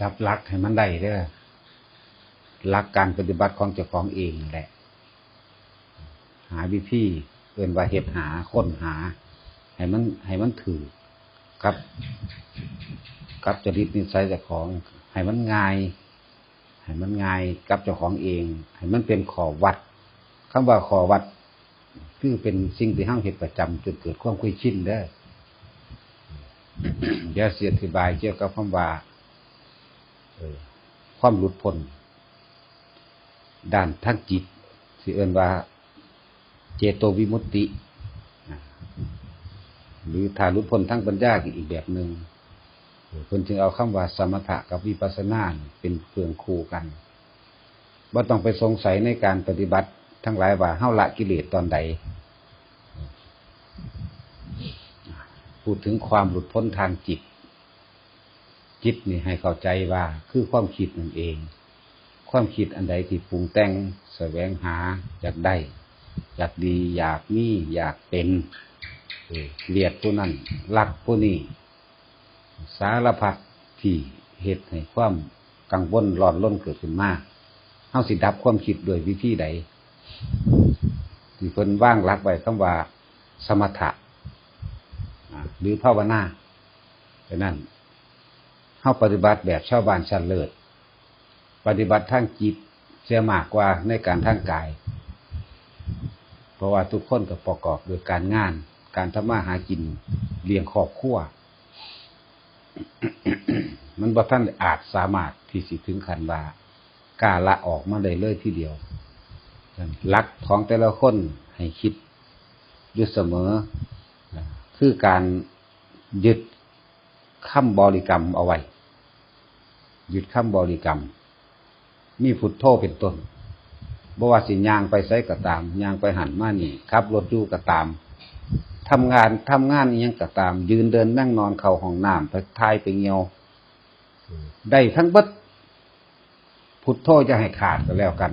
จับหลักให้มันได้เด้อหลักการปฏิบัติของเจ้าของเองแหละหาวิธีเอิ้นว่าเฮ็ดหาค้นหาให้มันถือกับจริตนิสัยเจ้าของให้มันง่ายกับเจ้าของเองให้มันเป็นข้อวัดคำว่าข้อวัดคือเป็นสิ่งที่เฮาเฮ็ดประจำจนเกิดความเคยชินเด้อเดี๋ยวสิอธิบายเกี่ยวกับคำว่าความหลุดพ้นด้านทางจิตสิเอิ้นว่าเจโตวิมุตติหรือถ้าหลุดพ้นทางปัญญาอีกแบบนึงเพิ่นจึงเอาคำว่าสมถะกับวิปัสสนาเป็นเครื่องคู่กันบ่ต้องไปสงสัยในการปฏิบัติทั้งหลายว่าเฮาละกิเลสตอนใดพูดถึงความหลุดพ้นทางจิตนี่ให้เข้าใจว่าคือความคิดนั่นเองความคิดอันใดที่ปรุงแต่งแสวงหาอยากได้อยากดีอยากมีอยากเป็นเกลียดผู้นั้นรักผู้นี้สารพัดที่เฮ็ดให้ความกังวลร้อนรนเกิดขึ้นมาเฮาสิดับความคิดโดยวิธีใดที่เพิ่นวางหลักไว้คำว่าสมถะหรือภาวนาฉะนั้นเฮาปฏิบัติแบบชาวบ้านชั้นเลิศปฏิบัติทางจิตเสียมากกว่าในการทางกายเพราะว่าทุกคนก็ประกอบด้วยการงานการทำมาหากินเลี้ยงครอบครัว มันบ่ทันอาจสามารถที่สิถึงขั้นว่ากล้าละออกมาได้เลยทีเดียวหลักของแต่ละคนให้คิดอยู่เสมอคือการยึดคำบริกรรมเอาไว้ยึดคำบริกรรมมีพุทโธเป็นต้นบ่ว่าสิย่างไปไสก็ตามย่างไปหันมานี่ขับรถอยู่ก็ตามทำงานอีหยังก็ตามยืนเดินนั่งนอนเข้าห้องน้ำไปทายไปเหี่ยวได้ทั้งเบิดพุทโธจะให้ขาดก็แล้วกัน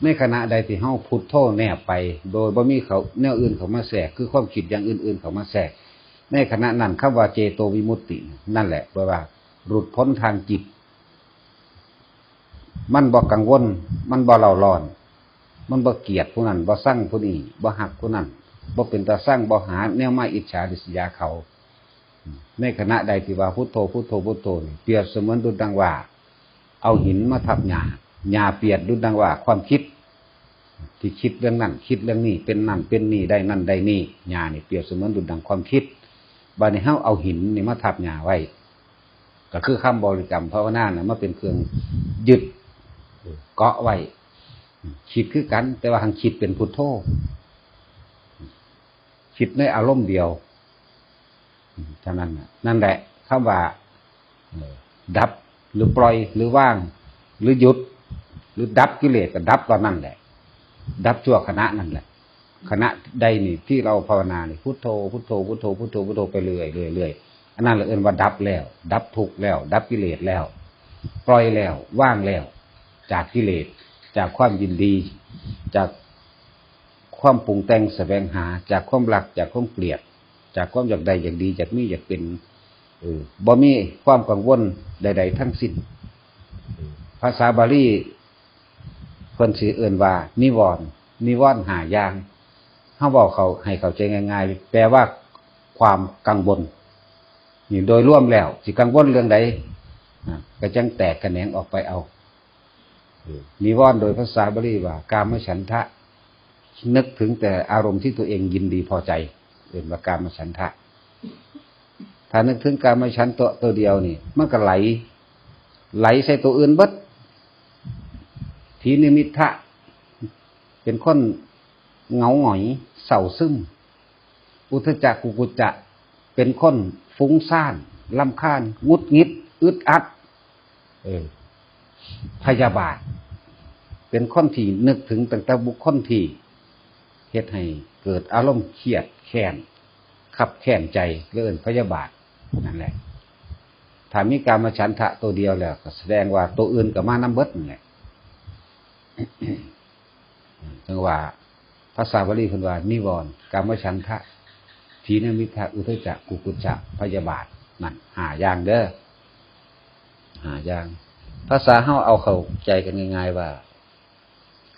ในขณะใดที่เฮาพุทโธแนบไปโดยบ่มีเขาแนวอื่นเข้ามาแทรกคือความคิดอย่างอื่นๆเข้ามาแทรกในขณะนั้นคำว่าเจโตวิมุตตินั่นแหละแปลว่าหลุดพ้นทางจิตมันบ่กังวลมันบ่เร่าร้อนมันบ่เกลียดผู้นั้นบ่ซังผู้นี้บ่ฮักผู้นั้นบ่เป็นตาซังบ่หาแนวมาอิจฉาริษยาเขาในขณะใดที่ว่าพุทโธพุทโธพุทโธนี่เปรียบเสมือนดุจดังว่าเอาหินมาทับหญ้าเปียกดุจดังว่าความคิดที่คิดเรื่องนั้นคิดเรื่องนี้เป็นนั่นเป็นนี่ได้นั่นได้นี่หญ้านี่เปรียบเสมือนดุจดังความคิดบัดนี้เฮาเอาหินนี่มาทับหญ้าไว้ก็คือคำบริกรรมภาวนาน่ะมาเป็นเครื่องยึดเกาะไว้คิดคือกันแต่ว่าหังคิดเป็นพุทโธคิดในอารมณ์เดียวเท่านั้นนั่นแหละคำว่าดับหรือปล่อยหรือว่างหรือหยุดหรือดับกิเลสก็ดับตอนนั้นแหละดับชั่วขณะนั่นแหละขณะใดนี่ที่เราภาวนานี่พุทโธพุทโธพุทโธพุทโธพุทโธไปเรื่อยอันนั้นเราเอิ้นว่าดับแล้วดับทุกข์แล้วดับกิเลสแล้วปล่อยแล้วว่างแล้วจากกิเลสจากความยินดีจากความปรุงแต่งแสวงหาจากความรักจากความเกลียดจากความอยากได้อยากดีอยากมีอยากเป็นบ่มีความกังวลใดๆทั้งสิ้นภาษาบาลีเพิ่นสิเอิ้นว่านิวรณ์5อย่างเฮาเว้าเขาให้เข้าใจง่ายๆแปลว่าความกังวลนี่โดยรวมแล้วสิกังวลเรื่องใดก็จังแตกแขนงออกไปเอานิวรณ์โดยภาษาบาลีว่ากามฉันทะนึกถึงแต่อารมณ์ที่ตัวเองยินดีพอใจเรียกว่ากามฉันทะถ้านึกถึงกามฉันทะตัวเดียวนี่มันก็ไหลใส่ตัวอื่นเบิดทีนิมิทธะเป็นคนเหงาหงอยเศร้าซึมอุทธัจจะกุกุจจะเป็นคนฟุ้งซ่านรำคาญงุดหงิดอึดอัดพยาบาทเป็นคนที่นึกถึงตั้งแต่บุคคลที่เฮ็ดให้เกิดอารมณ์เครียดแค้นขับแค้นใจเรื่องพยาบาทนั่นแหละถ้ามีกามฉันทะตัวเดียวแล้วก็แสดงว่าตัวอื่นก็มานำเบิดนั่นแหละจังว่าภาษาบาลีเพิ่นว่านิวรณ์กามฉันทะทีนมิทธะอุทธัจจะกุกุจจะพยาบาทนั่น5อย่างเด้อ อย่างภาษาเฮาเอาเข้าใจกันง่ายๆว่า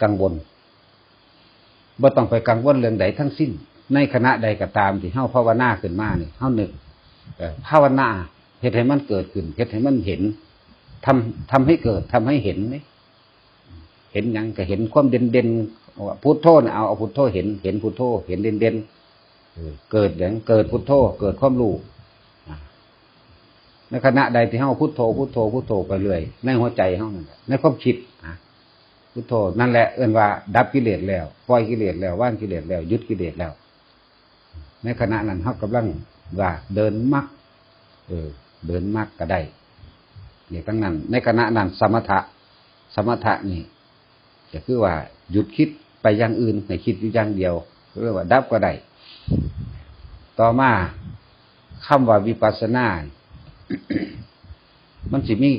กังวลบ่ต้องไปกังวลเรื่องใดทั้งสิ้นในขณะใดก็ตามที่เฮาภาวนาขึ้นมานี่เฮานึกภาวนาเฮ็ดให้มันเกิดขึ้นเฮ็ดให้มันเห็นทำให้เกิดทำให้เห็นนี่เห็นหยังก็เห็นความเด่นๆพุทโธน่ะเอาพุทโธเห็นพุทโธเห็นเด่นๆเกิดหยังเกิดพุทโธเกิดความรู้ในขณะใดที่เฮาพุทโธไปเรื่อยในหัวใจเฮานั่นแหละในความคิดพุทโธนั่นแหละเอิ้นว่าดับกิเลสแล้วปล่อยกิเลสแล้วว่างกิเลสแล้วหยุดกิเลสแล้วในขณะนั้นเฮากำลังว่าเดินมรรคเดินมรรคก็ได้อย่างทั้งนั้นในขณะนั้นสมถะนี่ก็คือว่าหยุดคิดไปอย่างอื่นให้คิดอยู่อย่างเดียวเรียกว่าดับก็ได้ต่อมาคำว่าวิปัสสนามันสิมี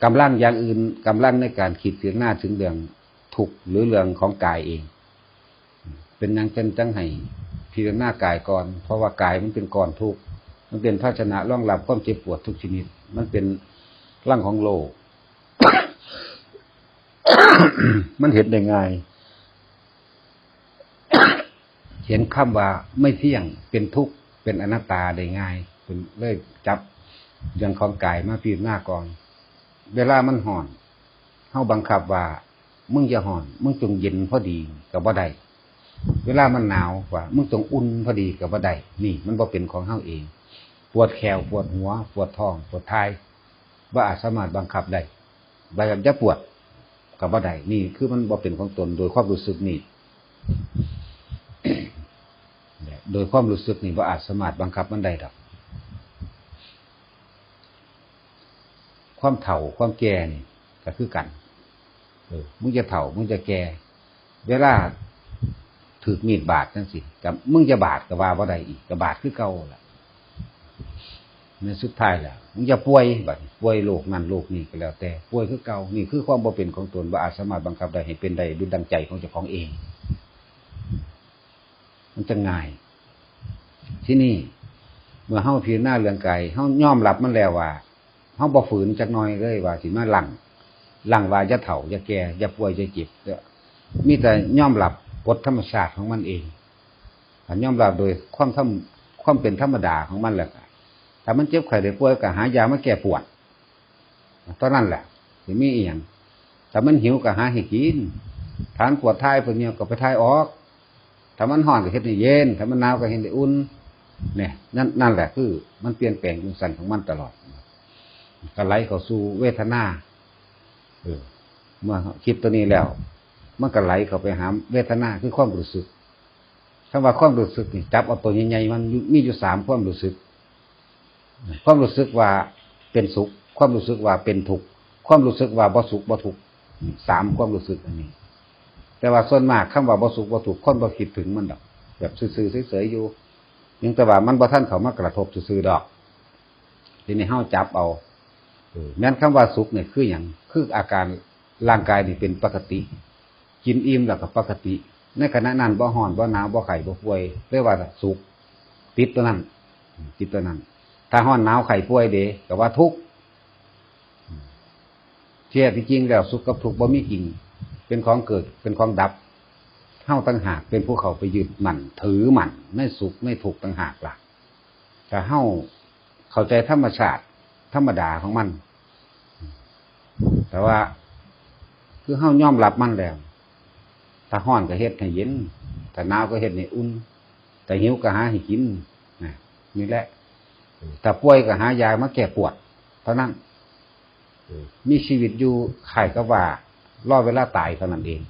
กำลังอย่างอื่นกำลังในการคิดถึงหน้าถึงเรื่องทุกข์หรือเรื่องของกายเองเป็นอย่างเช่นจังให้พิจารณากายก่อนเพราะว่ากายมันเป็นก้อนทุกข์มันเป็นภาชนะรองรับความเจ็บปวดทุกชนิดมันเป็นร่างของโลก มันเห็นได้ง่ายเห็นคำว่าไม่เที่ยงเป็นทุกข์เป็นอนัตตาได้ง่ายเป็นเลยจับเรื่องของกายมาพิจารณาก่อนเวลามันห่อนเฮาบังคับว่ามึงอย่าห่อนมึงจงเย็นพอดีก็บ่ได้เวลามันหนาวว่ามึงจงอุ่นพอดีก็บ่ได้นี่มันบ่เป็นของเฮาเองปวดแขวปวดหัวปวดท้องปวดท้ายบ่อาจสามารถบังคับได้บ่อยากจะปวดก็บ่ได้นี่คือมันบ่เป็นของตนโดยความรู้สึกนี่ โดยความรู้สึกนี่บ่อาจสามารถบังคับมันได้ดอกความเฒ่าความแก่นี่ก็คือกันมึงจะเฒ่ามึงจะแก่เวลาถูกมีดบาดจังซี่กับมึงจะบาดก็ว่าบ่ได้อีกก็บาดคือเก่าล่ะในสุดท้ายแล้วมึงจะป่วยบัดป่วยโรคนั้นโรคนี้ก็แล้วแต่ป่วยคือเก่านี่คือความบ่เป็นของตนบ่อาจสามารถบังคับได้ให้เป็นได้ด้วยดังใจของเจ้าของเองมันจะง่ายที่นี่เมื่อเฮาพิจารณาเรื่องกายเฮายอมรับมันแล้วว่าเฮาบ่ฝืนจักหน่อยเลยว่าสิมาลั่งว่าจะเฒ่าจะแก่จะป่วยจะเจ็บมีแต่ยอมรับกฎธรรมชาติของมันเองยอมรับโดยความเป็นธรรมดาของมันแหละถ้ามันเจ็บไข้ได้ป่วยก็หายามาแก้ปวดตอนนั้นแหละสิมีอีหยังถ้ามันหิวก็หาให้กินถ้ามันปวดท้ายปวดเหนียวก็ไปท้ายออกถ้ามันร้อนก็เฮ็ดให้เย็นถ้ามันหนาวก็เฮ็ดให้อุ่นเนี่ยนั่นแหละคือมันเปลี่ยนแปลงอยู่สั่นของมันตลอดก็ไหลเข้าสู่เวทนาเมื่อคิดตัวนี้แล้วมันก็ไหลเข้าไปหาเวทนาคือความรู้สึกคำว่าความรู้สึกนี่จับเอาตัวใหญ่ๆมันมีอยู่3ความรู้สึกความรู้สึกว่าเป็นสุขความรู้สึกว่าเป็นทุกข์ความรู้สึกว่าบ่สุขบ่ทุกข์3ความรู้สึกอันนี้แต่ว่าส่วนมากคำว่าบ่สุขบ่ทุกข์คนบ่คิดถึงมันดอกแบบซื่อๆเฉยๆอยู่ยังแต่ว่ามันบ่ทันเข้ามากระทบซื่อๆดอกทีนี้เฮาจับเอาแม้นคำว่าสุขเนี่ยคือหยังคืออาการร่างกายนี่เป็นปกติกินอิ่มแล้วก็ปกติในขณะนั้นบ่ร้อนบ่หนาวบ่ไข้บ่ป่วยเรียกว่าสุขติดตัวนั้นถ้าร้อนหนาวไข้ป่วยเด้ก็ว่าทุกข์แท้ที่จริงแล้วสุขกับทุกข์บ่มีจริงเป็นของเกิดเป็นของดับเฮาต่างหากเป็นผู้เข้าไปยึดมั่นถือมั่นในสุขในทุกข์ต่างหากล่ะถ้าเฮาเข้าใจธรรมชาติธรรมดาของมันแต่ว่าคือเฮายอมรับมันแล้วถ้าร้อนก็เฮ็ดให้เย็นถ้าหนาวก็เฮ็ดให้อุ่นถ้าหิวก็หาให้กินนี่แหละถ้าป่วยก็หายามาแก้ปวดเท่านั้นมีชีวิตอยู่คล้ายกับว่ารอเวลาตายเท่านั้นเอง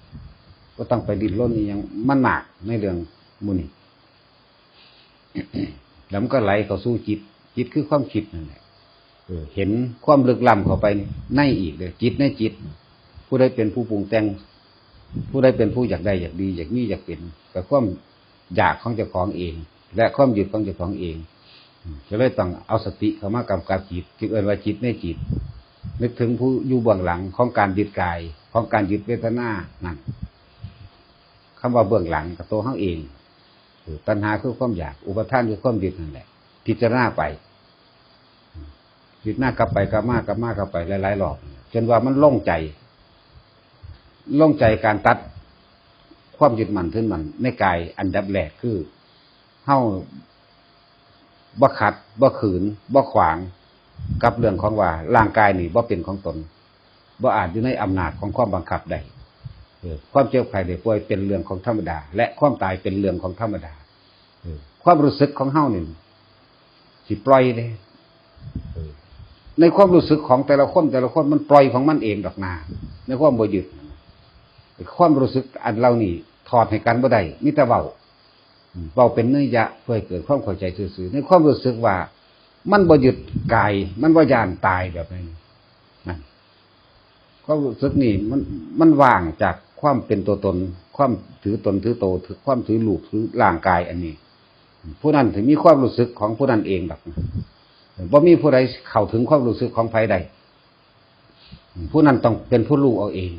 ก็ต้องไปดิ้นรนนี่ยังมันหนักในเรื่องมื้อนี้ แล้วมันก็ไหลเข้าสู่จิตคือความคิดนั่นแหละเห็นความลึกล้ำเข้าไปในอีกเลยจิตในจิตผู้ใดเป็นผู้ปรุงแต่งผู้ใดเป็นผู้อยากได้อยากดีอยากมีอยากเป็นกับความอยากของเจ้าของเองและความยึดของเจ้าของเองจะเลยต้องเอาสติเข้ามากำกับจิตที่เอ่ยว่าจิตในจิตนึกถึงผู้อยู่เบื้องหลังของการยึดกายของการยึดเวทนานั่นคำว่าเบื้องหลังกับตัวเขาเองตัณหาคือความอยากอุปทานคือความยึดนั่นแหละพิจารณาไป พิจารณากลับไปกลับมากลับมากลับไปหลายๆรอบจนว่ามันโล่งใจการตัดความยึดมั่นถือมั่นในกายอันดับแรกคือเฮาบ่ขัดบ่ขืนบ่ขวางกับเรื่องของว่าร่างกายนี่บ่เป็นของตนบ่อาจอยู่ในอำนาจของความบังคับได้ความเจ็บไข้ได้ป่วยเป็นเรื่องของธรรมดาและความตายเป็นเรื่องของธรรมดาความรู้สึกของเฮานี่สิปล่อยเด้ในความรู้สึกของแต่ละคนมันปล่อยของมันเองดอกนาในความบ่ยึดความรู้สึกอันเรานี่ถอดให้กันบ่ได้มีแต่เว้าเป็นเนื้อยะเพื่อให้เกิดความเข้าใจซื่อๆในความรู้สึกว่ามันบ่ยึดกายมันบ่ย่านตายแบบนี้นั่นความรู้สึกนี่มันว่างจากความเป็นตัวตนความถือตนถือโตถือความถือลูกถือร่างกายอันนี้ผู้นั้นถึงมีความรู้สึกของผู้นั้นเองแบบบ่มีผู้ใดเข้าถึงความรู้สึกของใครใดผู้นั้นต้องเป็นผู้รู้เอาเอง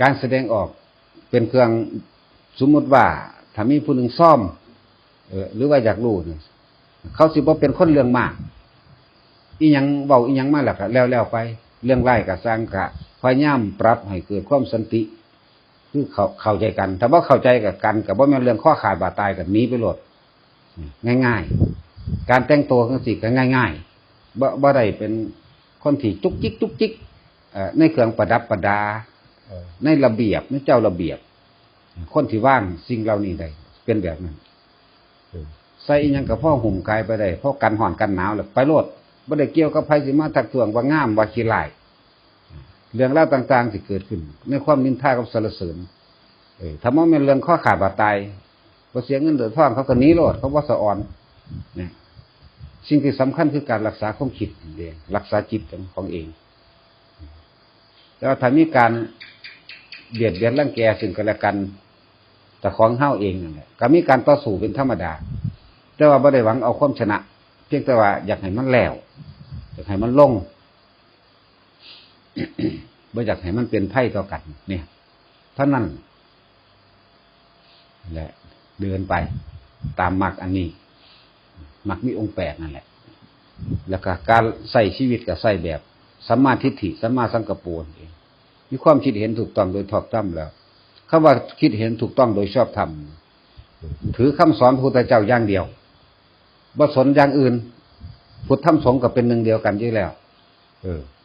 การแสดงออกเป็นเครื่องสมมติว่าถ้ามีผู้หนึ่งซ่อมหรือว่าอยากรู้เนี่ยเขาสิบ่เป็นคนเรื่องมากอีหยังเว้าอีหยังมาแล้วก็แล้วไปเรื่องไร้ก็สร้างก็พยายามปรับให้เกิดความสันติคือเข้าใจกันถ้าบ่เข้าใจกันก็บ่แม่นเรื่องข้อขาดบาดตายกันหนีไปโลดง่ายๆการแต่งตัวจังซี่ก็ง่ายๆบ่ได้เป็นคนที่จุกจิกในเครื่องประดับประดาในระเบียบในเจ้าระเบียบคนที่ว่างสิ่งเหล่านี้ได้เป็นแบบนั้นใส่อีหยังกับพ่อห่มกายไปได้เพราะกันห่อนกันหนาวแล้วไปโลดบ่ได้เกี่ยวกับไผสิมาทักท้วงว่างามว่าขี้ร้ายเรื่องราวต่างๆที่เกิดขึ้นในความนินทากับสรรเสริญถ้ามันเป็นเรื่องข้อขาดบาดตายบ่เสียเงินเดือดร้อนเขาก็หนีโลดเขาบ่สะอ่อนเนี่ยสิ่งที่สำคัญคือการรักษาความคิดเองรักษาจิตของเองแล้วถ้ามีการเบียดเบียนรังแกซึ่งกันและกันแต่ของเฮาเองนั่นแหละก็มีการต่อสู้เป็นธรรมดาแต่ว่าบ่ได้หวังเอาความชนะเพียงแต่ว่าอยากให้มันแล้วอยากให้มันลง บ่อยากให้มันเป็นไพ่ต่อกันเนี่ยเท่านั้นแหละเดินไปตามมรรคอันนี้มรรคมีองค์8นั่นแหละแล้วก็การใส่ชีวิตก็ใส่แบบสัมมาทิฏฐิสัมมาสังกัปปะเองมีความคิดเห็นถูกต้องโดยชอบธรรมแล้วคำว่าคิดเห็นถูกต้องโดยชอบธรรมถือคำสอนพระพุทธเจ้าอย่างเดียวบ่สนอย่างอื่นพุทธธรรมสงฆ์ก็เป็นหนึ่งเดียวกันอยู่แล้ว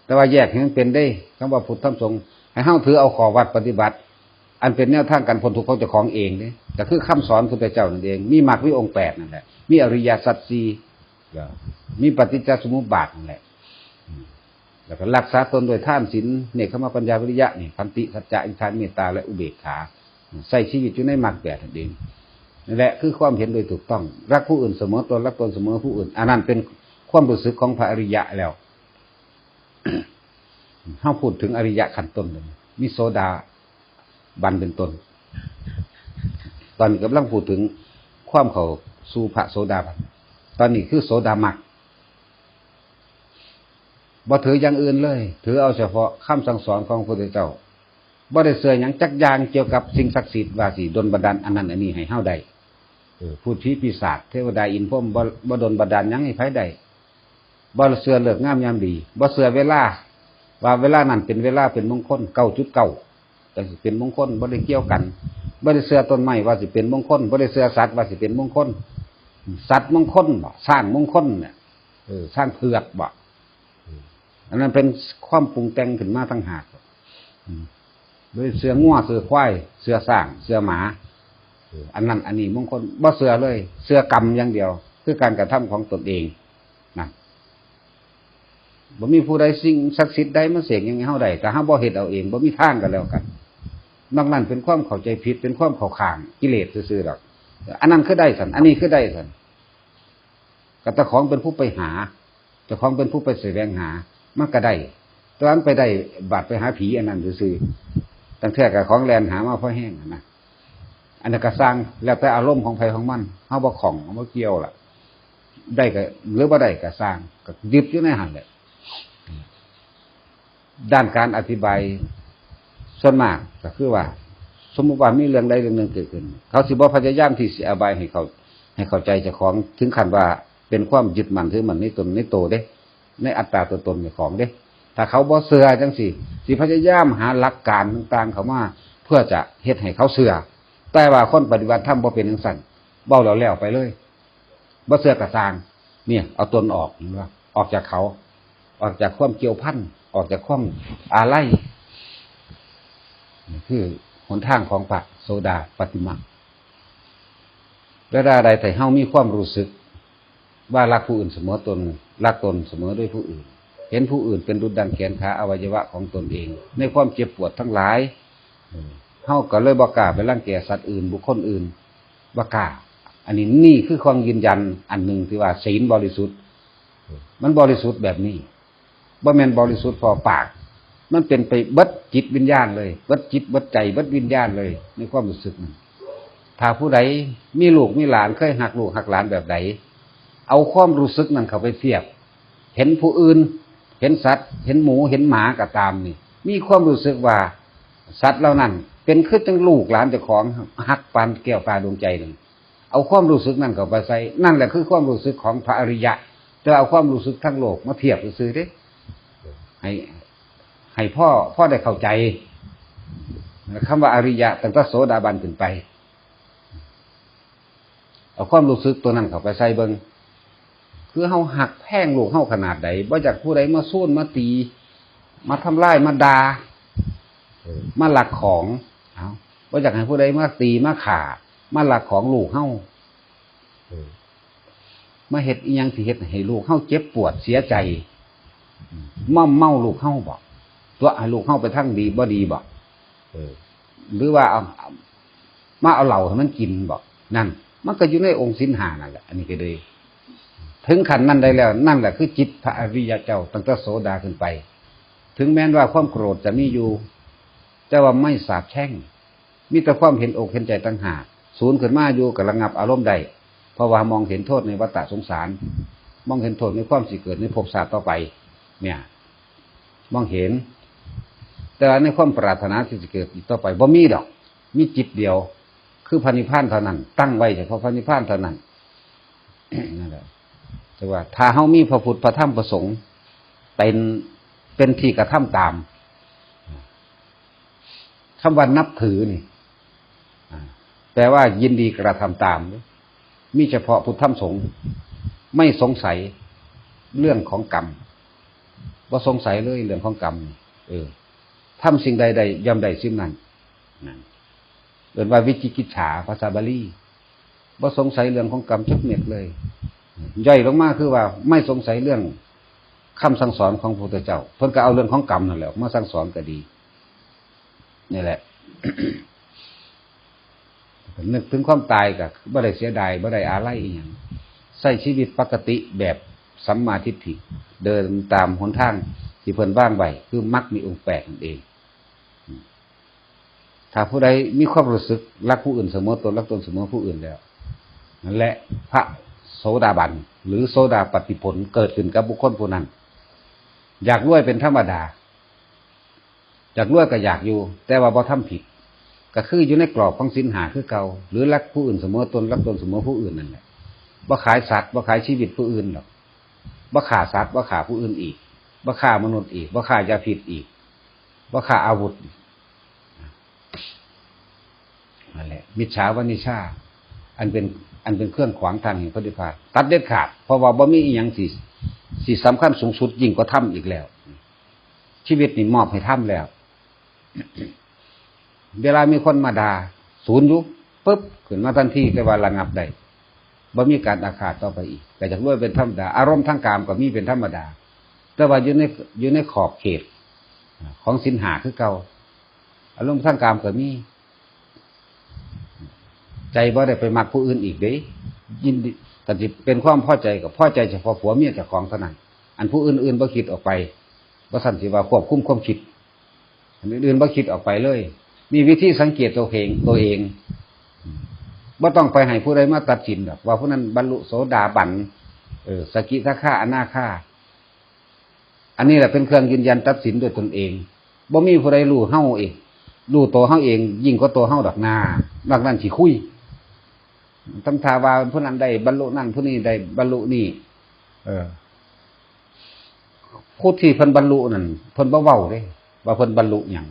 แต่ว่าแยกให้มันเป็นได้คำว่าพุทธธรรมสงฆ์ให้เฮาถือเอาข้อวัดปฏิบัติอันเป็นแนวทางการพ้นทุกข์ของเจ้าของเองนี่ก็คือคำสอนพระพุทธเจ้านั่นเองมีมรรคมีองค์8นั่นแหละมีอริยสัจ4มีปฏิจจสมุปบาทนั่นแหละแล้วก็รักษาตนโดยทานศีลเนกขมปัญญาวิริยะนี่ขันติสัจจะอิทานเมตตาและอุเบกขาใส่ชีวิตอยู่ในมรรค8นั่นเองนั่นแหละคือความเห็นโดยถูกต้องรักผู้อื่นเสมอตนรักตนเสมอผู้อื่นอันนั้นเป็นความรู้สึกของพระอริยะแล้ว เฮาพูดถึงอริยะขั้นต้นเลยมีโสดาบันเป็นต้นตอนนี้กำลังพูดถึงความเข้าสู่พระโสดาบันตอนนี้คือโสดามรรคบ่ถืออย่างอื่นเลยถือเอาเฉพาะคำสั่งสอนของพระพุทธเจ้าบ่ได้เสื่อหยังจักอย่างเกี่ยวกับสิ่งศักดิ์สิทธิ์ว่าสิดลบันดาลอันนั้นอันนี้ให้เฮาได้พูดผีปีศาจเทวดาอินทร์พรหมบ่ดลบันดาลหยังให้ไผได้บ่เสื่อเลิกงามยามดีบ่เสื่อเวลาว่าเวลานั้นเป็นเวลาเป็นมงคล 9.9 แต่สิเป็นมงคลบ่ได้เกี่ยวกันบ่ได้เสื่อต้นไม้ว่าสิเป็นมงคลบ่ได้เสื่อสัตว์ว่าสิเป็นมงคลสัตว์มงคลบ่สร้างมงคลเนี่ยสร้างเผือกบ่อันนั้นเป็นความปรุงแต่งขึ้นมาต่างหากโดยเสืองัวเสือควายเสือสร้างเสือหมาอันนั้นอันนี้มงคลบ่เสือเลยเสือกรรมอย่างเดียวคือการกระทำของตนเองนะบ่มีผู้ใดสิ่งศักดิ์สิทธิ์ใดมาเสกอย่างเฮาได้แต่เฮาบ่เฮ็ดเอาเองบ่มีทางกันแล้วกันนอกนั้นเป็นความเข้าใจผิดเป็นความเข้าข้างกิเลสซื่อๆดอกอันนั้นคือได้ซั่นอันนี้คือได้ซั่นก็เจ้าของเป็นผู้ไปหาเจ้าของเป็นผู้ไปแสวงหามันก็ได้ตอนนั้นไปได้บาดไปหาผีอันนั้นซื่อๆตั้งแต่กับของแลนหามาพอแห้งนะอันนั้นก็สร้างแล้วแต่อารมณ์ของใครของมันเฮาบ่ของเฮาบ่เกี่ยวล่ะได้ก็หรือบ่ได้ก็สร้างก็ยึดอยู่ในหั่นแหละด้านการอธิบายส่วนมากก็คือว่าสมมุติว่ามีเรื่องใดเรื่องหนึ่งเกิดขึ้นเขาสิบ่พยายามที่สิอธิบายให้เข้าใจเจ้าของถึงขั้นว่าเป็นความยึดมั่นถือมั่นในตนในโตเด้ ในอัตตาตัวตนของเด้ถ้าเขาบ่เชื่อจังสิพยายามหาหลักการต่างๆเข้ามาเพื่อจะเฮ็ดให้เขาเชื่อแต่ว่าคนปฏิบัติธรรมบ่เป็นจังซั่นเว้าแล้วไปเลยบ่เชื่อกระสร้างเนี่ยเอาตนออกเห็นบ่ออกจากเขาออกจากความเกี่ยวพันออกจากความอาลัยนี่คือหนทางของพระโสดาปัตติมรรคเวลาใดแต่เฮามีความรู้สึกว่ารักผู้อื่นเสมอตนรักตนเสมอด้วยผู้อื่นเห็นผู้อื่นเป็นดุจดังแขนขาอวัยวะของตนเองในความเจ็บปวดทั้งหลายเฮาก็เลยบ่กล้าไปรังแกสัตว์อื่นบุคคลอื่นบ่กล้าอันนี้นี่คือความยืนยันอันหนึ่งที่ว่าศีลบริสุทธิ์มันบริสุทธิ์แบบนี้บ่แม่นบริสุทธิ์พอปากมันเป็นไปเบิดจิตวิญญาณเลยเบิดจิตเบิดใจเบิดวิญญาณเลยในความรู้สึกนั้นถ้าผู้ใดมีลูกมีหลานเคยหักลูกหักหลานแบบใดเอาความรู้สึกนั้นเข้าไปเทียบเห็นผู้อื่นเห็นสัตว์เห็นหมูเห็นหมาก็ตามนี่มีความรู้สึกว่าสัตว์เหล่านั้นเป็นคือจังลูกหลานเจ้าของหักปานแก้วตาดวงใจนึงเอาความรู้สึกนั้นเข้าไปใส่นั่นแหละคือความรู้สึกของพระอริยะจะเอาความรู้สึกทั้งโลกมาเทียบซื่อๆเด้ให้พ่อได้เข้าใจคำว่าอริยะตั้งแต่โสดาบันขึ้นไปเอาความรู้สึกตัวนั้นเข้าไปใส่เบิ่งคือเฮาหักแพงลูกเฮาขนาดใดบ่อยากผู้ใดมาสู้มาตีมาทำร้ายมาด่ามาหลักของเอาบ่อยากให้ผู้ใดมาตีมาฆ่ามาหลักของลูกเฮามาเฮ็ดอีหยังที่เฮ็ดให้ลูกเฮาเจ็บปวดเสียใจเมาลูกเฮาบ่ตัวให้ลูกเฮาไปทางดีบ่ดีบ่หรือว่าเอามาเอาเหล้าให้มันกินบ่นั่นมันก็อยู่ในองค์ศีล5นั่นแหละอันนี้ก็เลยถึงขั้นนั้นได้แล้วนั่นแหละคือจิตพระอริยเจ้าตั้งแต่โสดาขึ้นไปถึงแม้ว่าความโกรธจะมีอยู่แต่ว่าไม่สาปแช่งมีแต่ความเห็นอกเห็นใจต่างหากศูนย์ขึ้นมาอยู่กับระงับอารมณ์ได้เพราะว่ามองเห็นโทษในวัฏฏะสงสารมองเห็นโทษในความสิเกิดในภพชาติต่อไปเนี่ยมองเห็นแต่ในความปรารถนาที่จะเกิดอีกต่อไปบ่มีดอกมีจิตเดียวคือพระนิพพานเท่านั้นตั้งไว้เฉพาะพระนิพพานเท่านั้นนั่นแหละแต่ว่าถ้าเฮามีพระพุทธพระธรรมพระสงฆ์เป็นที่กระทำตามคำว่านับถือนี่แปลว่ายินดีกระทำตามมีเฉพาะพุทธธรรมสงฆ์ไม่สงสัยเรื่องของกรรมบ่สงสัยเลยเรื่องของกรรมทำสิ่งใดๆย่อมได้สิ่งนั้นเรียกว่าวิจิกิจฉาภาษาบาลีบ่สงสัยเรื่องของกรรมจักเม็ดเลยย่อยลงมาคือว่าไม่สงสัยเรื่องคำสั่งสอนของพระพุทธเจ้าเพิ่นก็เอาเรื่องของกรรมนั่นแหละมาสั่งสอนก็ดีนี่แหละ นึกถึงความตายก็บ่ได้เสียดายบ่ได้อาลัยอีหยังใช้ชีวิตปกติแบบสัมมาทิฏฐิเดินตามหนทางที่เพิ่นวางไว้คือมรรคมีองค์8นั่นเองถ้าผู้ใดมีความรู้สึกรักผู้อื่นเสมอตนรักตนเสมอผู้อื่นแล้วนั่นแหละพระโสดาบันหรือโสดาปัตติผลเกิดขึ้นกับบุคคลผู้นั้นอยากรวยเป็นธรรมดาอยากรวยก็อยากอยู่แต่ว่าบ่ทำผิดก็คืออยู่ในกรอบของศีล5คือเก่าหรือรักผู้อื่นเสมอตนรักตนเสมอผู้อื่นนั่นแหละบ่ขายสัตว์บ่ขายชีวิตผู้อื่นหรอกบ่ฆ่าสัตว์บ่ฆ่าผู้อื่นอีกบ่ฆ่ามนุษย์อีกบ่ฆ่ายาพิษอีกบ่ฆ่าอาวุธนั่นแหละมิจฉาวานิชาอันเป็นเครื่องขวางทางแห่งพระนิพพานตัดเด็ดขาดเพราะว่าบ่มีอีหยังสิสำคัญสูงสุดยิ่งกว่าธรรมอีกแล้วชีวิตนี่มอบให้ธรรมแล้ว เวลามีคนมาด่าศูนย์อยู่ปึ๊บขึ้นมาทันทีแต่ว่าระงับได้บ่มีการอาฆาตต่อไปอีกแต่จากด้วยเป็นธรรมดาอารมณ์ทางกามก็มีเป็นธรรมดาแต่ว่าอยู่ในขอบเขตของศีล5คือเก่าอารมณ์ทางกามก็มีใจบ่ได้ไปมักผู้อื่นอีกเด้ยินดีแต่สิเป็นความพอใจกับพอใจเฉพาะผัวเมียเจ้าของเท่านั้นอันผู้อื่นๆบ่คิดออกไปบ่สั่นสิว่าควบคุมความคิดอันอื่นๆบ่คิดออกไปเลยมีวิธีสังเกตตัวเองบ่ต้องไปให้ผู้ใดมาตัดสินหรอกว่าผู้นั้นบรรลุโสดาบันสกิทาคาอนาคาอันนี้แหละเป็นเครื่องยืนยันตัดสินด้วยตนเองบ่มีผู้ใดรู้เฮาเองรู้ตัวเฮาเองยิ่งกว่าตัวเฮาดอกนอกนั้นสิคุยทำทาว่าผู้นั้นได้บรรลุนั่นผู้นี้ได้บรรลุนี่ ผู้ที่เพิ่นบรรลุนั่นเพิ่นบ่เว้าเด้ว่าเพิ่นบรรลุหยัง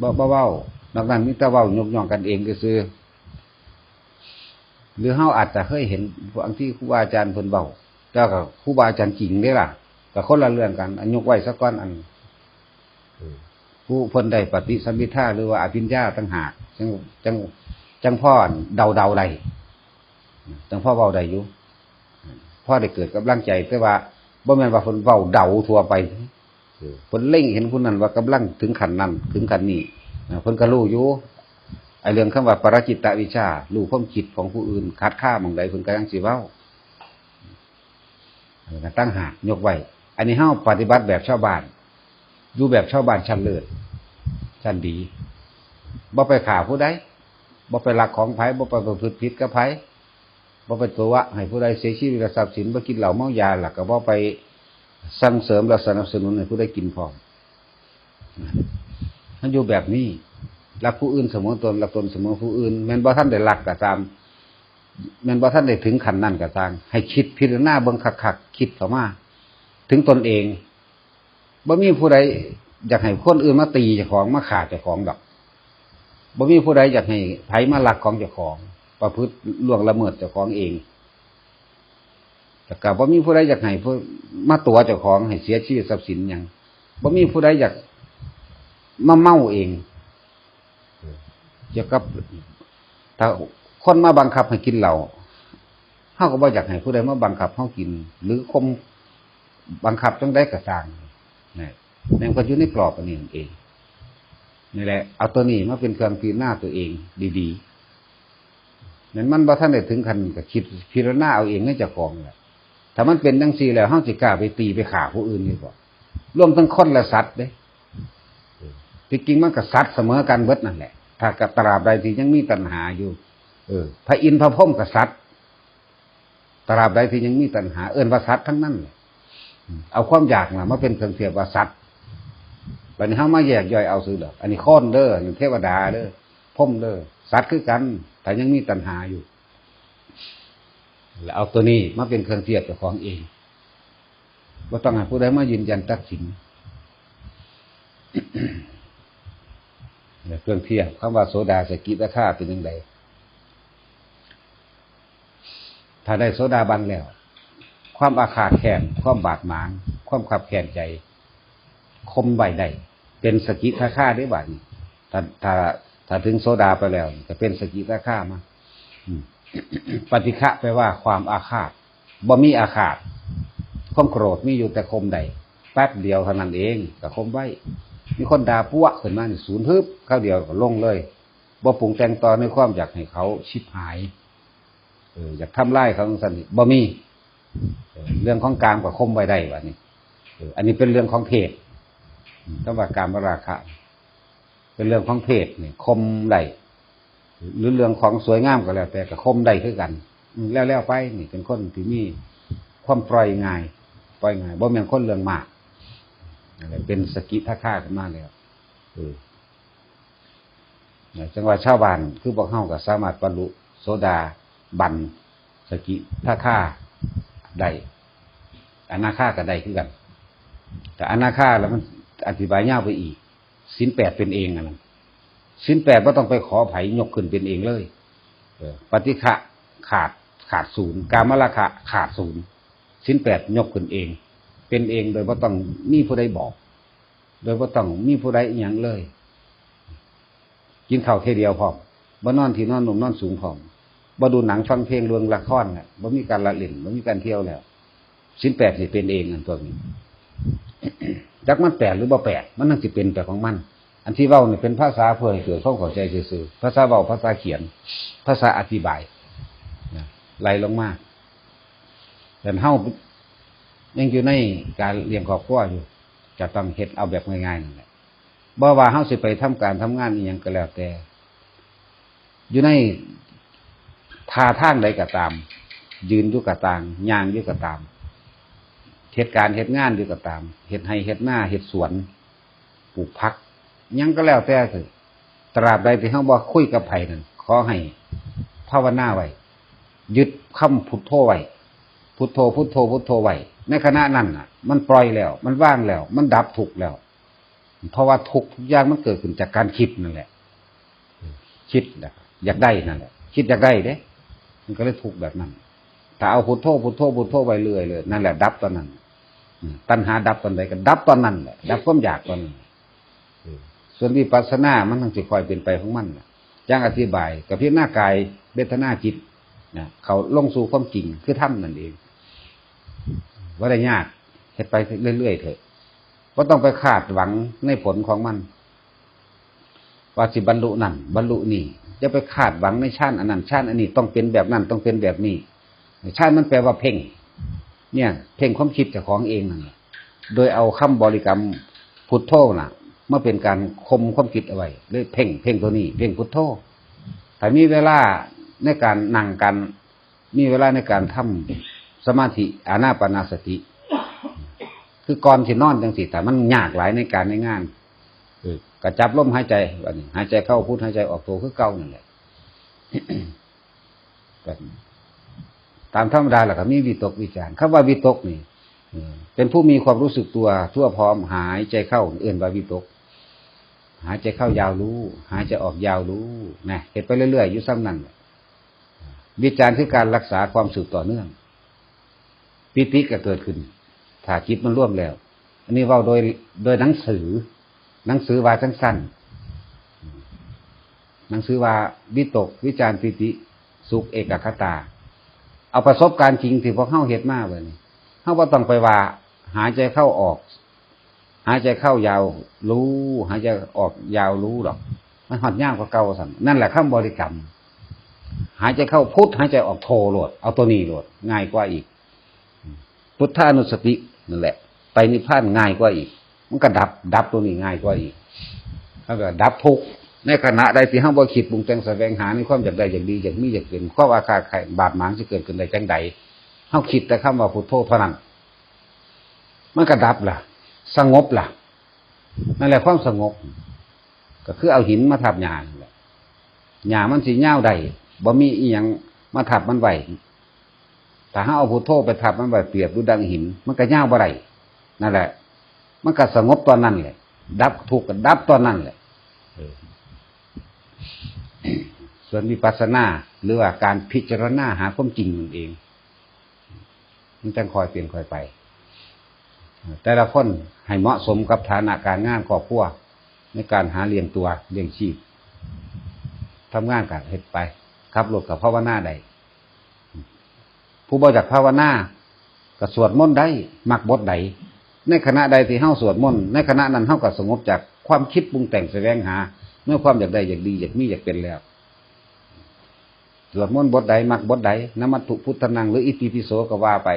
บ่เว้านอกนั้นมีแต่เว้ายกย่องกันเองซื่อหรือเฮาอาจจะเคยเห็นบางที่ครูบาอาจารย์เพิ่นเว้าแต่ก็ครูบาอาจารย์จริงเด้ล่ะก็คนละเรื่องกันอันยกไว้สักก่อนอันผู้เพิ่นได้ปฏิสัมภิทาหรือว่าอภิญญาต่างหากจังพ่อเดาได้จังพ่อเว้าได้อยู่พ่อได้เกิดกำลังใจแต่ว่าบ่แม่นว่าเพิ่นเว้าเดาทั่วไปเพิ่นเล็งเห็นผู้นั้นว่ากำลังถึงขั้นนั้นถึงขั้นนี้เพิ่นก็รู้อยู่ไอ้เรื่องคำว่าปรจิตตวิชชารู้ความคิดของผู้อื่นคัดค้านหม่องใดเพิ่นก็ยังสิเว้าตั้งหากยกไว้อันนี้เฮาปฏิบัติแบบชาวบ้านอยู่แบบชาวบ้านชั้นเลิศชั้นดีบ่ไปฆ่าผู้ใดบ่ไปลักของไผบ่ไปประพฤติผิดกับไผบ่ไปตัวให้ผู้ใดเสียชีวิตทรัพย์สินบ่กินเหล้าเมายาแล้วก็บ่ไปสั่งเสริมและสนับสนุนให้ผู้ใดกินพร้อมท่านอยู่แบบนี้รักผู้อื่นเสมอตนรักตนเสมอผู้อื่นแม้นบ่ท่านได้รักก็ตามแม้นบ่ท่านได้ถึงขั้นนั้นก็ตามให้คิดพิจารณาเบิ่งคักๆคิดเข้ามาถึงตนเองบ่มีผู้ใดอยากให้คนอื่นมาตีเจ้าของมาฆ่าเจ้าของดอกบ่มีผู้ใดอยากให้ไผมาลักของเจ้าของประพฤติล่วงละเมิดเจ้าของเองแต่ก็บ่มีผู้ใดอยากให้ผู้มาตัวเจ้าของให้เสียชีวิตทรัพย์สินหยังบ่มีผู้ใดอยากมาเมาเองเกี่ยวกับถ้าคนมาบังคับให้กินเหล้าเฮาก็บ่อยากให้ผู้ใดมาบังคับเฮากินหรือข่มบังคับจังได๋ก็ตามนี่แม่นก็อยู่ในกรอบอันนี้เองนี่แหละเอาตัวนี้มาเป็นเครื่องพิจารณาตัวเองดีๆนั่นมันบ่ทันได้ถึงขั้นก็คิดพิจารณาเอาเองในเจ้าของแหละถ้ามันเป็นจังซี่แล้วเฮาสิกล้าไปตีไปฆ่าผู้อื่นนี่บ่รวมทั้งคนและสัตว์เด้ที่จริงมันก็สัตว์เสมอกันเบิดนั่นแหละถ้ากับตราบใดที่ยังมีตัณหาอยู่พระอินทร์พระพรหมก็สัตว์ตราบใดที่ยังมีตัณหาว่าสัตว์ทั้งนั้นเอาความอยากน่ะมาเป็นเครื่องเทียบว่าสัตว์บัดนี้เฮามาแยกย่อยเอาซื่อดอกอันนี้คนเด้อนี่เทวดาเด้อพรหมเด้อสัตว์คือกันแต่ยังมีตัณหาอยู่แล้วเอาตัวนี้มาเป็นเครื่องเทียบเจ้าของเองบ่ต้องให้ผู้ใดมายืนยันตัดสินเครื่องเทียบคำว่าโสดาสกิทาคาเป็นจังไดถ้าได้โสดาบันแล้วความอาฆาตแค้นความบาดหมางความขับแค้นใจคมไว้ได้เป็นสกิทาคาได้บัดนี้ถ้าถึงโสดาไปแล้วจะเป็นสกิทาคามาปฏิฆะแปลว่าความอาฆาตบ่มีอาฆาตความโกรธมีอยู่แต่คมใดแป๊บเดียวเท่านั้นเองก็คมไว้มีคนด่าปั้วขึ้นมานี่ศูนย์ฮึบเข้าเดียวก็ลงเลยบ่ปรุงแต่งต่อในความอยากให้เขาชิบหายอยากทำลายเขาสั่นนี่บ่มีเรื่องของกามก็คมไว้ได้ว่านี่อันนี้เป็นเรื่องของเพศคำว่ากามราคะเป็นเรื่องของเพศนี่คมได้หรือเรื่องของสวยงามก็แล้วแต่ก็คมได้คือกันแล้วไปนี่เป็นคนที่มีความปล่อยง่ายบ่แม่นคนเรื่องมากเป็นสกิทาคาขึ้นมาแล้วจังหวะชาวบ้านคือพวกเฮาก็สามารถบรรลุโสดาบันสกิทาคาได้อนาคาก็ได้คือกันแต่อนาคาแล้วมันอธิบายยาวไปอีกศีล8เป็นเองนั่นศีล8บ่ต้องไปขอไผยกขึ้นเป็นเองเลยปฏิฆะขาดศูนย์กามราคะขาดศูนย์ศีล8ยกขึ้นเองเป็นเองโดยบ่ต้องมีผู้ใดบอกโดยบ่ต้องมีผู้ใดอีหยังเลยกินข้าวเทเดียวพร้อมบ่นอนที่นอนนุ่มนอนสูงพร้อมบ่ดูหนังฟังเพลงเรื่องละครน่ะบ่มีการละเล่นบ่มีการเที่ยวแล้วศีล8สิเป็นเองอันตัวนี้ จักมัน8หรือบ่8มันนั่นสิเป็นแต่ของมันอันที่เว้านี่เป็นภาษาเพื่อให้เกิดความเข้าใจซื่อๆภาษาเว้าภาษาเขียนภาษาอธิบายไล่ลงมาแต่เฮายังอยู่ในการเลี้ยงครอบครัวอยู่จะต้องเฮ็ดเอาแบบง่ายๆนั่นแหละบ่ว่าเฮาสิไปทำการทำงานอีหยังก็แล้วแต่อยู่ในท่าทางใดก็ตามยืนอยู่ก็ตามย่างอยู่ก็ตามเหตุการณ์เหตุงานอยู่ก็ตามเฮ็ดไร่เฮ็ดนาเฮ็ดสวนปลูกผักหยังก็แล้วแต่เถอะตราบใดที่เฮาบ่คุยกับไผนั่นขอให้ภาวนาไว้ยึดคำพุทโธไว้พุทโธพุทโธพุทโธไว้ ในขณะนั้นน่ะ มันปล่อยแล้ว มันว่างแล้ว มันดับทุกข์แล้วเพราะว่าทุกอย่างมันเกิดขึ้นจากการคิดนั่นแหละคิดอยากได้นั่นแหละคิดอยากได้เด้มันก็เลยทุกข์แบบนั้นถ้าเอาพุทโธพุทโธพุทโธไปเรื่อยเลยนั่นแหละดับตอนนั้นตัณหาดับตอนใดก็ดับตอนนั้นแหละดับความอยากตอนนั้นส่วนวิปัสสนามันต้องสิคอยเป็นไปของมันอย่างอธิบายกับพิจารณากายเวทนาจิตนะเขาลงสู่ความจริงคือธรรมนั่นเองว่าได้ยากเฮ็ดไปเรื่อยๆเถอะก็ต้องไปคาดหวังในผลของมันว่าสิบรรลุนั่นบรรลุนี่จะไปคาดหวังในชาติอันนั้นชาติอันนี้ต้องเป็นแบบนั้นต้องเป็นแบบนี้ชาติมันแปลว่าเพ่งเนี่ยเพ่งความคิดจากของเองนั่นแหละโดยเอาคำบริกรรมพุทโธน่ะเมื่อเป็นการคมความคิดเอาไว้เลยเพ่งตัวนี้เพ่งพุทโธแต่มีเวลาในการนั่งกันมีเวลาในการทำสมาธิอานาปานสติคือก่อนสินอนจังสิแต่มันยากหลายในการในงานกระจับลมหายใจแบบนี้หายใจเข้าพุทหายใจออกโทคือเก่านั่นแหละตามธรรมดาแหละครับมีวิตกวิจารคำว่าวิตกนี่เป็นผู้มีความรู้สึกตัวทั่วพร้อมหายใจเข้าเอื่นว่าวิตกหายใจเข้ายาวรู้หายใจออกยาวรู้นะเห็นไปเรื่อยๆอยู่ซ้ำนั่นวิจารคือการรักษาความสืบต่อเนื่องปิติก็เกิดขึ้นถ้าจิตมันร่วมแล้วอันนี้เว้าโดยหนังสือว่าสั้นหนังสือว่าวิตกวิจารปิติสุขเอกคตาเอาประสบการณ์จริงที่พวกเฮาเฮ็ดมาเว้ยนี่เฮาบ่ต้องไปว่าหายใจเข้าออกหายใจเข้ายาวรู้หายใจออกยาวรู้หรอกมันฮอดยาวกว่าเก่าซั่นนั่นแหละคำบริกรรมหายใจเข้าพุทหายใจออกโทโลดเอาตัวนี้โลดง่ายกว่าอีกพุทธานุสตินั่นแหละไปนิพพานง่ายกว่าอีกมันก็ดับตัวนี้ง่ายกว่าอีกแล้วก็ดับทุกข์ในขณะใดที่เฮาบ่คิดปรุงแต่งแสวงหาในความอยากได้อยากดีอยากมีอยากเป็นความอาฆาตไข่บาดหมางสิเกิดขึ้นได้จังใดเฮาคิดแต่คำว่าพุทโธเท่านั้นมันก็ดับล่ะสงบล่ะนั่นแหละความสงบก็คือเอาหินมาทับหญ้านั่นแหละหญ้ามันสิยาวได้บ่มีอีหยังมาทับมันไว้ถ้าเฮาเอาพุทโธไปทับมันไว้เปรียบดูดังหินมันก็ยาวบ่ได้นั่นแหละมันก็สงบตอนนั้นแหละดับทุกข์ก็ดับตอนนั้นแหละส่วนวิปัสสนาหรือว่าการพิจารณาหาความจริงนั่นเองมันต้องคอยเปลี่ยนคอยไปแต่ละคนให้เหมาะสมกับฐานะการงานครอบครัวในการหาเลี้ยงตัวเลี้ยงชีพทำงานกับเฮ็ดไปขับรถกับภาวนาได้ผู้บ่จักภาวนาก็สวดมนต์ได้มักบทใดในขณะใดที่เฮาสวดมนต์ในขณะนั้นเฮาก็สงบจากความคิดปรุงแต่งแสวงหาเมื่อความอยากได้อยากดีอยากมีอยากเป็นแล้วสวดมนต์บทใดมักบทใดนมัตถุพุทธนังหรืออิติปิโสก็ว่าไป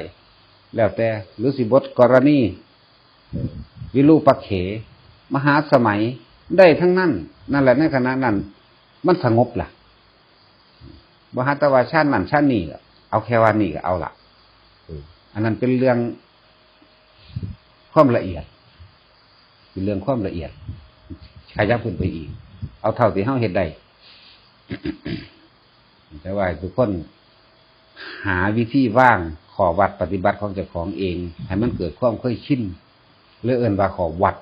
แล้วแต่หรือสิบทกรณีวิรูปักเขมหาสมัยได้ทั้งนั้นนั่นแหละในขณะนั้นมันสงบล่ะมหาตวาชาตินั่นชาตินี้เอาแค่วันนี้ก็เอาล่ะอันนั้นเป็นเรื่องความละเอียดเป็นเรื่องความละเอียดขยับขึ้นไปอีกเอาเท่าที่เฮาเฮ็ดได้ แต่ว่าทุกคนหาวิธีว่างขอวัดปฏิบัติของเจ้าของเองให้มันเกิดความเคยชินหรือเอิ้นว่าขอวัด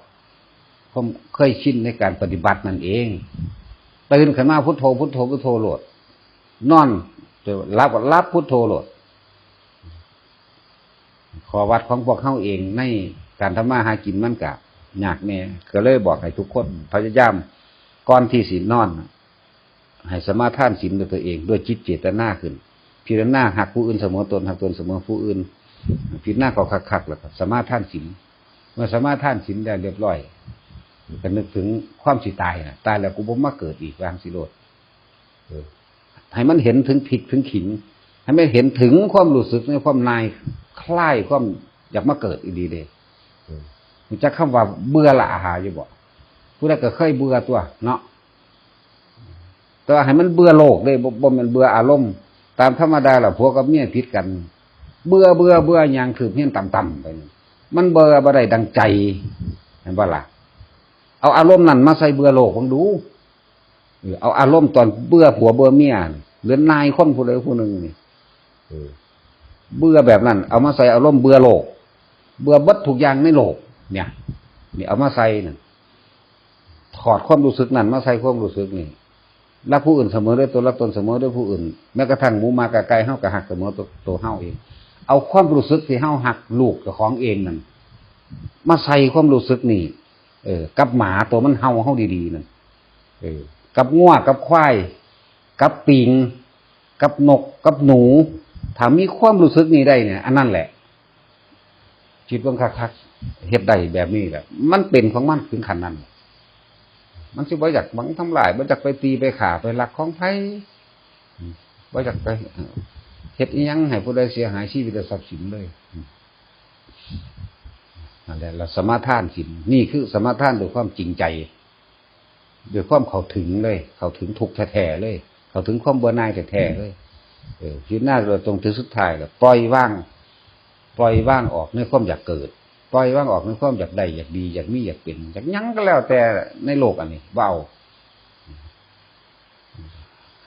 ความเคยชินในการปฏิบัตินั่นเองตื่นขึ้นมาพุทโธพุทโธพุทโธโลดนอนรับพุทโธโลดขอวัดของพวกเฮาเองในการทำมาหากินมันก็ยากแน่ก็เลยบอกให้ทุกคนพยายามก่อนที่สินอนให้สมาทานศีลด้วยตัวเองด้วยจิตเจตนาขึ้นพิจารณาหักผู้อื่นเสมอตนหักตนเสมอผู้อื่นพิจารณาเขาคักๆแล้วก็สมาทานศีลเมื่อสมาทานศีลได้เรียบร้อยก็นึกถึงความสิตายนะตายแล้วกูบ่มาเกิดอีกวางสิโลดให้มันเห็นถึงผิดถึงขิงให้มันเห็นถึงความรู้สึกในความนายคล้ายความอยากมาเกิดอีดีเด้มันจะคำว่าเบื่อละอาหารอยู่บ่ผู้ใดก็เคยเบื่อตัวเนาะแต่ให้มันเบื่อโลกเลยบ่แม่นเบื่ออารมณ์ตามธรรมดาล่ะผัวกับเมียผิดกันเบื่ออย่างคือเพี้ยนต่ำๆไปมันเบื่อบ่ได้ดังใจเห็นบ่ล่ะเอาอารมณ์นั้นมาใส่เบื่อโลกของดูเอาอารมณ์ตอนเบื่อผัวเบื่อเมียหรือนายคนผู้ใดผู้หนึ่งนี่เบื่อแบบนั้นเอามาใส่อารมณ์เบื่อโลก เบื่อเบิดทุกอย่างในโลกเนี่ยนี่เอามาใส่นั่นถอดความรู้สึกนั้นมาใส่ความรู้สึกนี่รักผู้อื่นเสมอด้วยตัวรักตนเสมอด้วยผู้อื่นแม้กระทั่งหมูหมากะไก่เฮาก็หักเสมอตัวเฮาเองเอาความรู้สึกที่เฮาหักลูกกับของเองนั่นมาใส่ความรู้สึกนี่กับหมาตัวมันเฮาดีๆนั่นกับงัวกับควายกับปิงกับนกกับหนูถ้ามีความรู้สึกนี้ได้เนี่ยอันนั้นแหละจิตเบิ่งคักๆเฮ็ดได้แบบนี้แหละมันเป็นของมันถึงขั้นนั้นมันสิบ่อยากบังทำลายบ่อยากไปตีไปฆ่าไปลักของไผบ่อยากไปเฮ็ดอีหยังให้ผู้ใดเสียหายชีวิตและทรัพย์สินเลยนั่นแหละเราสมาทานศีลนี่คือสมาทานด้วยความจริงใจด้วยความเข้าถึงเลยเข้าถึงทุกข์แท้ๆเลยเข้าถึงความเบื่อหน่ายแท้ๆเลยชีวิตหน้าเราตรงถึงสุดท้ายแล้วปล่อยว่างออกในความอยากเกิดปล่อยว่างออกในความอยากได้อยากดีอยากมีอยากเป็นอยากยังก็แล้วแต่ในโลกอันนี้เบา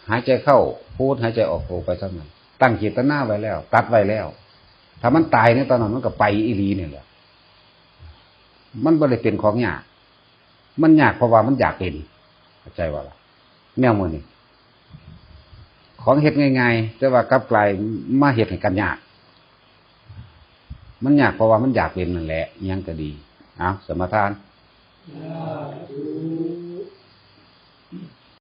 หายใจเข้าพูดหายใจออกโผไปเท่านั้นตั้งเจตนาไว้แล้วตัดไว้แล้วถ้ามันตายในตอนนั้นมันก็ไปอีหลีนี่แหละมันบ่ได้เป็นของยากมันยากเพราะว่ามันอยากเป็นเข้าใจว่าล่ะแนวมื้อนี้ของเฮ็ดง่ายๆแต่ว่ากลับกลายมาเฮ็ดให้กันยากมันยากเพราะว่ามันอยากเป็นนั่นแหละยังก็ดีเอาสมาทาน